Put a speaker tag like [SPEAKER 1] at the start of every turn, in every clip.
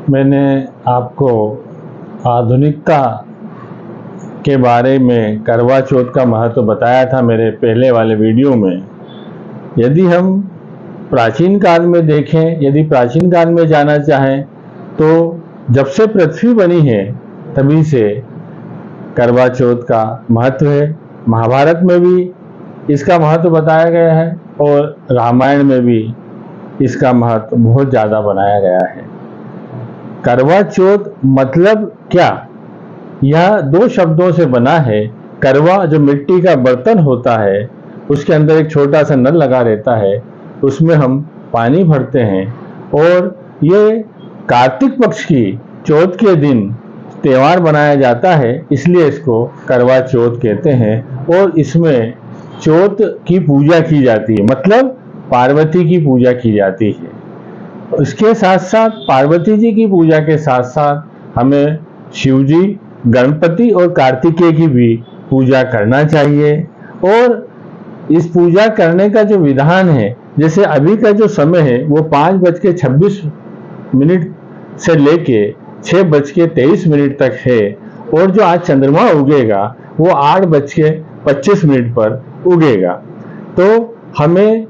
[SPEAKER 1] मैंने आपको आधुनिकता के बारे में करवा चौथ का महत्व बताया था मेरे पहले वाले वीडियो में। यदि हम प्राचीन काल में देखें, यदि प्राचीन काल में जाना चाहें तो जब से पृथ्वी बनी है तभी से करवा चौथ का महत्व है। महाभारत में भी इसका महत्व बताया गया है और रामायण में भी इसका महत्व बहुत ज़्यादा बनाया गया है। करवा चौथ मतलब क्या? यह दो शब्दों से बना है। करवा जो मिट्टी का बर्तन होता है, उसके अंदर एक छोटा सा नल लगा रहता है, उसमें हम पानी भरते हैं और ये कार्तिक पक्ष की चौथ के दिन त्यौहार बनाया जाता है, इसलिए इसको करवा चौथ कहते हैं। और इसमें चौथ की पूजा की जाती है, मतलब पार्वती की पूजा की जाती है। इसके साथ साथ पार्वती जी की पूजा के साथ साथ हमें शिव जी, गणपति और कार्तिकेय की भी पूजा करना चाहिए। और इस पूजा करने का जो विधान है, जैसे अभी का जो समय है वो 5:26 से लेके 6:23 तक है, और जो आज चंद्रमा उगेगा वो 8:25 पर उगेगा। तो हमें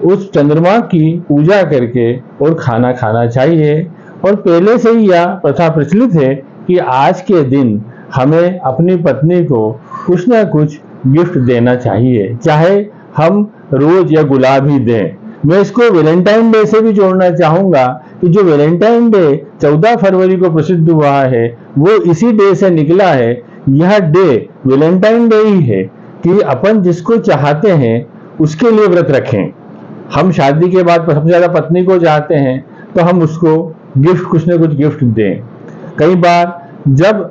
[SPEAKER 1] उस चंद्रमा की पूजा करके और खाना खाना चाहिए। और पहले से ही यह प्रथा प्रचलित है कि आज के दिन हमें अपनी पत्नी को कुछ ना कुछ गिफ्ट देना चाहिए, चाहे हम रोज या गुलाब ही दें। मैं इसको वैलेंटाइन डे से भी जोड़ना चाहूंगा कि जो वैलेंटाइन डे 14 फरवरी को प्रसिद्ध हुआ है वो इसी डे से निकला है। यह डे वैलेंटाइन डे ही है कि अपन जिसको चाहते हैं उसके लिए व्रत रखें। हम शादी के बाद सबसे ज्यादा पत्नी को चाहते हैं तो हम उसको गिफ्ट, कुछ ना कुछ गिफ्ट दें। कई बार जब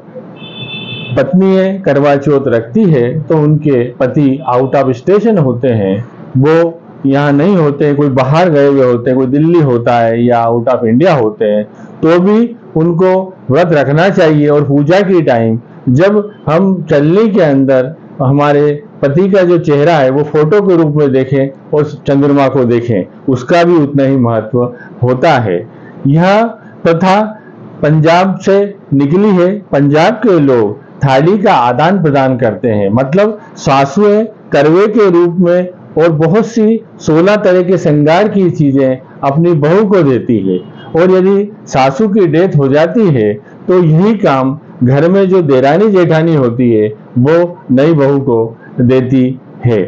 [SPEAKER 1] पत्नी करवा चौथ रखती है तो उनके पति आउट ऑफ स्टेशन होते हैं, वो यहाँ नहीं होते, कोई बाहर गए हुए होते हैं, कोई दिल्ली होता है या आउट ऑफ इंडिया होते हैं, तो भी उनको व्रत रखना चाहिए। और पूजा की टाइम जब हम चलने के अंदर हमारे पति का जो चेहरा है वो फोटो के रूप में देखें और चंद्रमा को देखें, उसका भी उतना ही महत्व होता है। यह प्रथा पंजाब से निकली है। पंजाब के लोग थाली का आदान प्रदान करते हैं, मतलब सासुएं करवे के रूप में और बहुत सी 16 तरह के श्रृंगार की चीजें अपनी बहू को देती है। और यदि सासू की डेथ हो जाती है तो यही काम घर में जो देरानी जेठानी होती है वो नई बहू को देती है।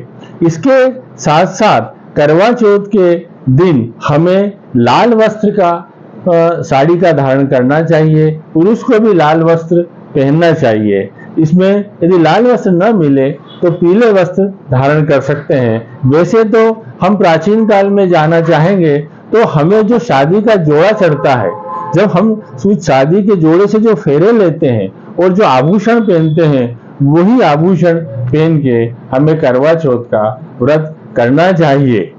[SPEAKER 1] इसके साथ साथ करवा चौथ के दिन हमें लाल वस्त्र का साड़ी का धारण करना चाहिए, पुरुष को भी लाल वस्त्र पहनना चाहिए। इसमें यदि लाल वस्त्र न मिले तो पीले वस्त्र धारण कर सकते हैं। वैसे तो हम प्राचीन काल में जाना चाहेंगे तो हमें जो शादी का जोड़ा चढ़ता है, जब हम उस शादी के जोड़े से जो फेरे लेते हैं और जो आभूषण पहनते हैं, वही आभूषण पहन के हमें करवा चौथ का व्रत करना चाहिए।